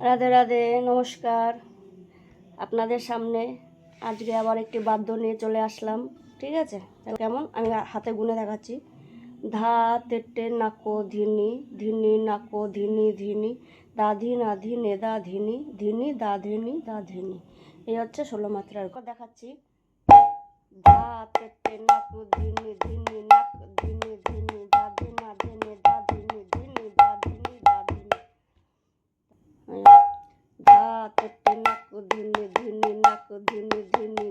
রাধে রাধে, নমস্কার। আপনাদের সামনে আজকে আবার একটি বাদ্য নিয়ে চলে আসলাম। ঠিক আছে, কেমন আমি হাতে গুনে দেখাচ্ছি। ধা তেটে নাকো ধিনি, ধিনি নাকো ধিনি ধিনি, দা ধিনা ধিনে দা ধিনি ধিনি দা ধিনি দা ধিনি। এই হচ্ছে 16 মাত্রার দেখাচ্ছি। ধা তেটে নাকো ধিনি ধিনি নাক ধিনি ধিনি, দা ধিনা ধিনে দা ধিনি ধিনি দা ধিনি দা ধিনি। ধা তেটে নাকো ধিনি ধিনি নাকো ধিনি ধিনি,